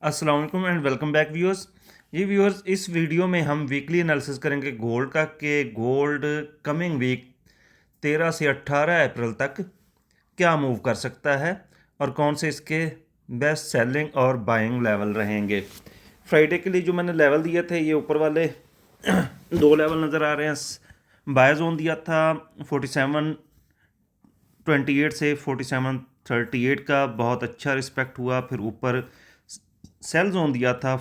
अस्सलाम वालेकुम and welcome back viewers. ये व्यूअर्स, इस वीडियो में हम वीकली एनालिसिस करेंगे गोल्ड का कि गोल्ड कमिंग वीक 13 से 18 अप्रैल तक क्या मूव कर सकता है और कौन से इसके बेस्ट सेलिंग और बाइंग लेवल रहेंगे। फ्राइडे के लिए जो मैंने लेवल दिए थे, ये ऊपर वाले दो लेवल नज़र आ रहे हैं। बाय जोन दिया था 47.28 से 47.38 का, बहुत अच्छा रिस्पेक्ट हुआ। फिर ऊपर सेल जोन दिया था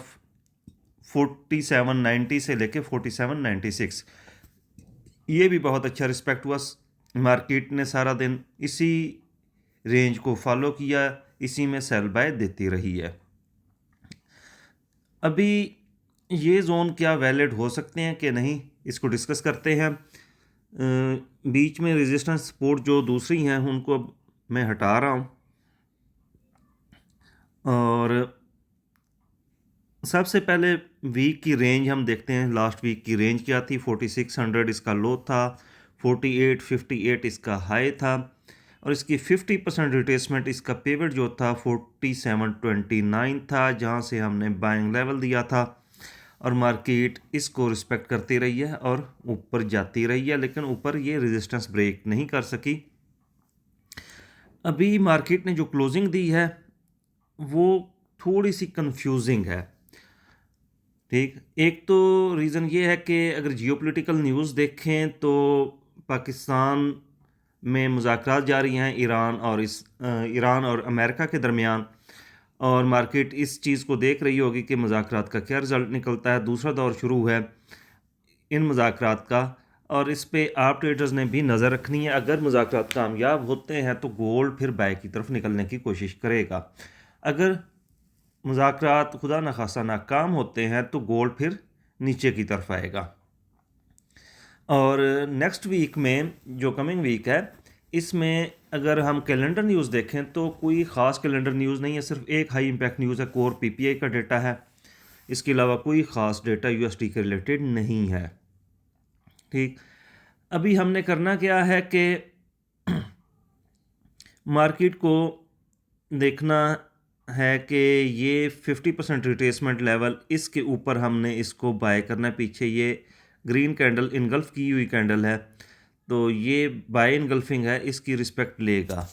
4790 से लेके 4796, ये भी बहुत अच्छा रिस्पेक्ट हुआ। मार्केट ने सारा दिन इसी रेंज को फॉलो किया, इसी में सेल बाय देती रही है। अभी ये जोन क्या वैलिड हो सकते हैं कि नहीं, इसको डिस्कस करते हैं। बीच में रेजिस्टेंस सपोर्ट जो दूसरी हैं उनको अब मैं हटा रहा हूँ, और सबसे पहले वीक की रेंज हम देखते हैं। लास्ट वीक की रेंज क्या थी? 4600 इसका लो था, 4858 इसका हाई था, और इसकी 50% रिट्रेसमेंट, इसका पिवट जो था 4729 था, जहां से हमने बाइंग लेवल दिया था। और मार्केट इसको रिस्पेक्ट करती रही है और ऊपर जाती रही है, लेकिन ऊपर ये रेजिस्टेंस ब्रेक नहीं कर सकी। अभी मार्केट ने जो क्लोजिंग दी है वो थोड़ी सी कंफ्यूजिंग है। ठीक, एक तो रीज़न ये है कि अगर जियोपॉलिटिकल न्यूज़ देखें तो पाकिस्तान में मुज़ाकरात जारी हैं ईरान और अमेरिका के दरमियान, और मार्केट इस चीज़ को देख रही होगी कि मुज़ाकरात का क्या रिज़ल्ट निकलता है। दूसरा दौर शुरू है इन मुज़ाकरात का, और इस पे आप ट्रेडर्स ने भी नज़र रखनी है। अगर मुज़ाकरात कामयाब होते हैं तो गोल्ड फिर बाय की तरफ निकलने की कोशिश करेगा। अगर मुज़ाकरात खुदा न खासा नाकाम होते हैं तो गोल्ड फिर नीचे की तरफ आएगा। और नेक्स्ट वीक में, जो कमिंग वीक है, इसमें अगर हम कैलेंडर न्यूज़ देखें तो कोई ख़ास कैलेंडर न्यूज़ नहीं है, सिर्फ एक हाई इम्पैक्ट न्यूज़ है, कोर पीपीआई का डेटा है। इसके अलावा कोई ख़ास डेटा यूएसडी के रिलेटेड नहीं है। ठीक, अभी हमने करना क्या है कि मार्केट को देखना है कि ये 50% रिट्रेसमेंट लेवल, इसके ऊपर हमने इसको बाय करना है। पीछे ये ग्रीन कैंडल इनगल्फ की हुई कैंडल है, तो ये बाय इनगल्फिंग है, इसकी रिस्पेक्ट लेगा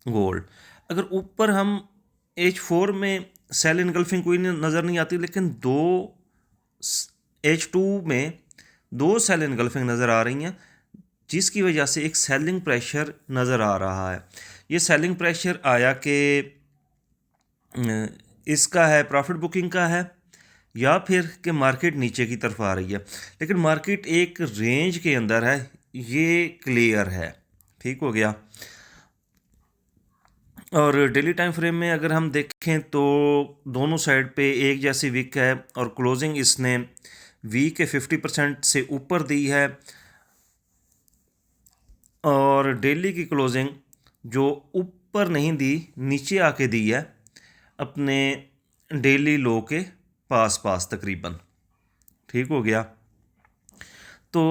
गोल्ड। अगर ऊपर हम H4 में सेल इनगल्फिंग कोई नज़र नहीं आती, लेकिन H2 में दो सेल इनगल्फिंग नज़र आ रही हैं, जिसकी वजह से एक सेलिंग प्रेशर नज़र आ रहा है। ये सेलिंग प्रेशर आया कि इसका है, प्रॉफिट बुकिंग का है, या फिर कि मार्केट नीचे की तरफ आ रही है। लेकिन मार्केट एक रेंज के अंदर है, ये क्लियर है। ठीक हो गया। और डेली टाइम फ्रेम में अगर हम देखें तो दोनों साइड पे एक जैसी विक है, और क्लोजिंग इसने वीक के 50% से ऊपर दी है, और डेली की क्लोजिंग जो ऊपर नहीं दी, नीचे आके दी है अपने डेली लो के पास पास तकरीबन। ठीक हो गया। तो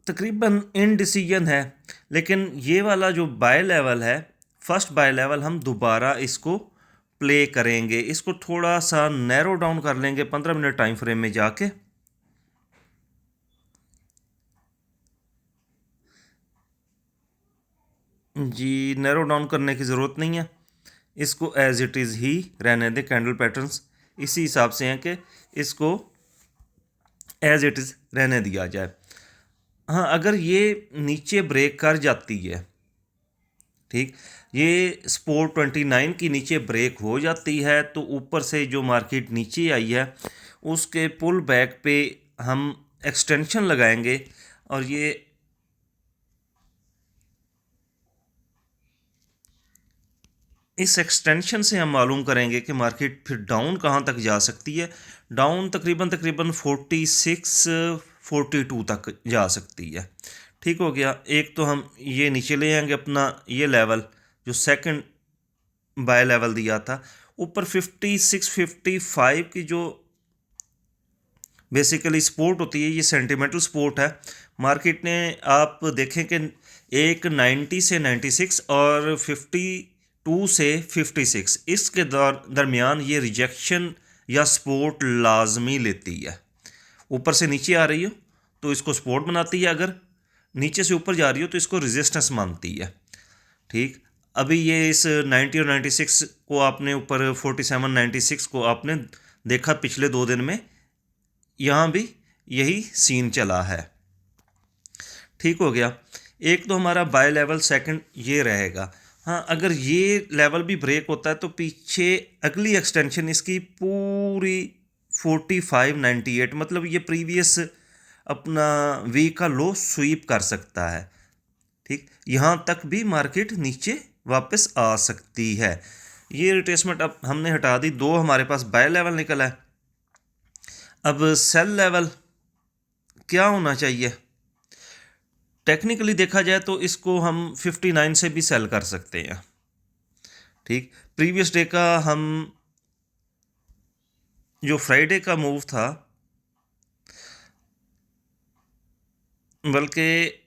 तकरीबन इनडिसीजन है, लेकिन ये वाला जो बाय लेवल है, फर्स्ट बाय लेवल, हम दोबारा इसको प्ले करेंगे। इसको थोड़ा सा नैरो डाउन कर लेंगे 15 मिनट टाइम फ्रेम में जाके। जी, नैरो डाउन करने की ज़रूरत नहीं है, इसको एज इट इज़ ही रहने दें। कैंडल पैटर्न्स इसी हिसाब से हैं कि इसको एज इट इज़ रहने दिया जाए। हाँ, अगर ये नीचे ब्रेक कर जाती है, ठीक, ये सपोर्ट 29 की नीचे ब्रेक हो जाती है, तो ऊपर से जो मार्केट नीचे आई है उसके पुल बैक पे हम एक्सटेंशन लगाएंगे, और ये इस एक्सटेंशन से हम मालूम करेंगे कि मार्केट फिर डाउन कहाँ तक जा सकती है। डाउन तकरीबन तकरीबन 46-42 तक जा सकती है। ठीक हो गया। एक तो हम ये नीचे ले आएंगे अपना ये लेवल, जो सेकंड बाय लेवल दिया था। ऊपर 56-55 की जो बेसिकली सपोर्ट होती है, ये सेंटिमेंटल सपोर्ट है। मार्केट ने, आप देखें कि एक 90 से 96 और 52 से 56, इसके दरमियान ये रिजेक्शन या सपोर्ट लाजमी लेती है। ऊपर से नीचे आ रही हो तो इसको सपोर्ट बनाती है, अगर नीचे से ऊपर जा रही हो तो इसको रेजिस्टेंस मानती है। ठीक, अभी ये इस 90 और 96 को आपने ऊपर 47 96 को आपने देखा पिछले 2 दिन में, यहाँ भी यही सीन चला है। ठीक हो गया। एक तो हमारा बाय लेवल सेकंड ये रहेगा। हाँ, अगर ये लेवल भी ब्रेक होता है तो पीछे अगली एक्सटेंशन इसकी पूरी 4598, मतलब ये प्रीवियस अपना वीक का लो स्वीप कर सकता है। ठीक, यहाँ तक भी मार्केट नीचे वापस आ सकती है। ये रिट्रेसमेंट अब हमने हटा दी। 2 हमारे पास बाय लेवल निकला है। अब सेल लेवल क्या होना चाहिए? टेक्निकली देखा जाए तो इसको हम 59 से भी सेल कर सकते हैं। ठीक, प्रीवियस डे का हम जो फ्राइडे का मूव था, बल्कि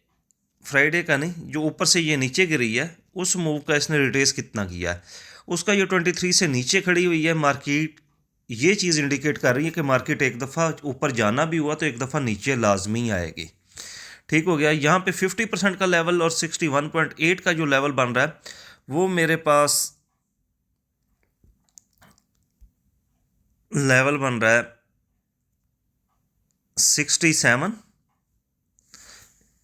फ्राइडे का नहीं, जो ऊपर से ये नीचे गिरी है उस मूव का इसने रिट्रेस कितना किया है, उसका ये 23 से नीचे खड़ी हुई है मार्केट। ये चीज़ इंडिकेट कर रही है कि मार्केट एक दफ़ा ऊपर जाना भी हुआ तो एक दफ़ा नीचे लाजमी आएगी। ठीक हो गया। यहाँ पे 50% का लेवल और 61.8 का जो लेवल बन रहा है वो मेरे पास लेवल बन रहा है 67,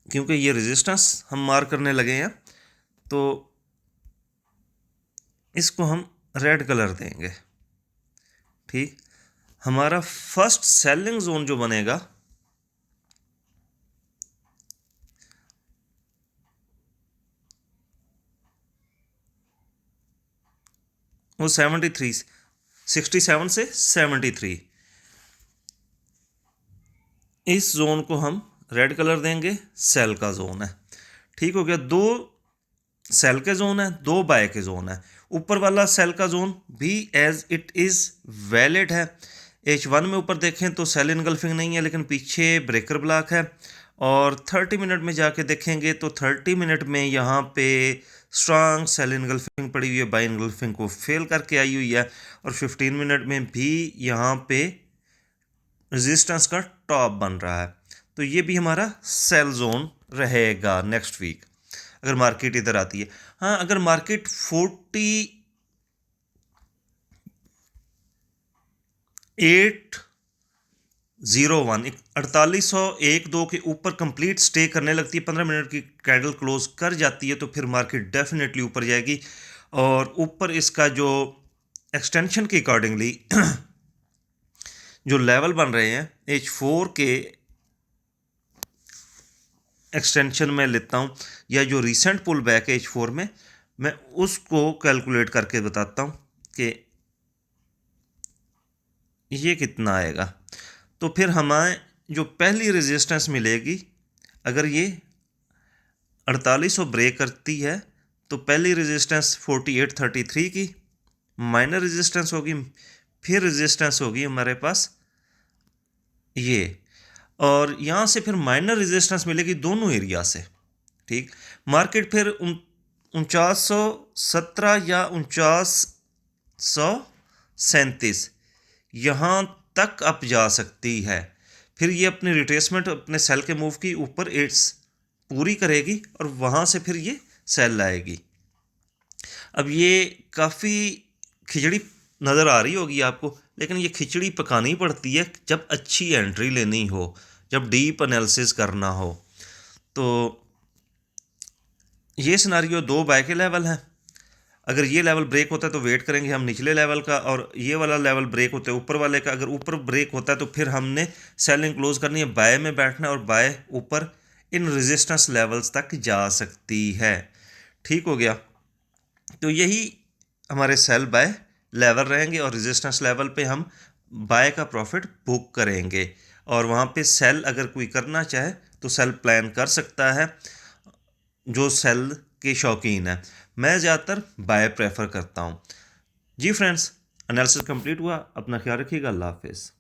क्योंकि ये रेजिस्टेंस हम मार्क करने लगे हैं तो इसको हम रेड कलर देंगे। ठीक, हमारा फर्स्ट सेलिंग जोन जो बनेगा वो 67 से 73, इस जोन को हम रेड कलर देंगे, सेल का जोन है। ठीक हो गया। 2 सेल के जोन है, 2 बाय के जोन है। ऊपर वाला सेल का जोन भी एज इट इज़ वैलिड है। H1 में ऊपर देखें तो सेल इनगल्फिंग नहीं है, लेकिन पीछे ब्रेकर ब्लॉक है। और 30 मिनट में जाके देखेंगे तो 30 मिनट में यहाँ पे स्ट्रांग सेल इनगल्फिंग पड़ी हुई है, बाय इनगल्फिंग को फेल करके आई हुई है। और 15 मिनट में भी यहाँ पे रेजिस्टेंस का टॉप बन रहा है। तो ये भी हमारा सेल जोन रहेगा नेक्स्ट वीक अगर मार्केट इधर आती है। हाँ, अगर मार्केट 4801 के ऊपर कंप्लीट स्टे करने लगती है, 15 मिनट की कैंडल क्लोज कर जाती है, तो फिर मार्केट डेफिनेटली ऊपर जाएगी। और ऊपर इसका जो एक्सटेंशन के अकॉर्डिंगली जो लेवल बन रहे हैं H4 के एक्सटेंशन में लेता हूँ, या जो रिसेंट पुल बैक है H4 में, मैं उसको कैलकुलेट करके बताता हूँ कि ये कितना आएगा। तो फिर हमें जो पहली रेजिस्टेंस मिलेगी, अगर ये 4800 ब्रेक करती है तो पहली रेजिस्टेंस 4833 की माइनर रेजिस्टेंस होगी, फिर रेजिस्टेंस होगी हमारे पास ये, और यहाँ से फिर माइनर रेजिस्टेंस मिलेगी दोनों एरिया से। ठीक, मार्केट फिर 4917 या 4937 यहाँ तक अप जा सकती है। फिर ये अपनी रिट्रेसमेंट अपने सेल के मूव की ऊपर एड्स पूरी करेगी और वहाँ से फिर ये सेल लाएगी। अब ये काफ़ी खिचड़ी नज़र आ रही होगी आपको, लेकिन ये खिचड़ी पकानी पड़ती है जब अच्छी एंट्री लेनी हो, जब डीप एनालिसिस करना हो। तो ये सिनारियो 2 बाय के लेवल हैं। अगर ये लेवल ब्रेक होता है तो वेट करेंगे हम निचले लेवल का, और ये वाला लेवल ब्रेक होता है ऊपर वाले का। अगर ऊपर ब्रेक होता है तो फिर हमने सेलिंग क्लोज करनी है, बाय में बैठना है, और बाय ऊपर इन रेजिस्टेंस लेवल्स तक जा सकती है। ठीक हो गया। तो यही हमारे सेल बाय लेवल रहेंगे और रेजिस्टेंस लेवल पे हम बाय का प्रॉफिट बुक करेंगे, और वहाँ पे सेल अगर कोई करना चाहे तो सेल प्लान कर सकता है जो सेल के शौकीन है। मैं ज़्यादातर बाय प्रेफर करता हूँ। जी फ्रेंड्स, एनालिसिस कंप्लीट हुआ। अपना ख्याल रखिएगा। अल्लाह हाफिज़।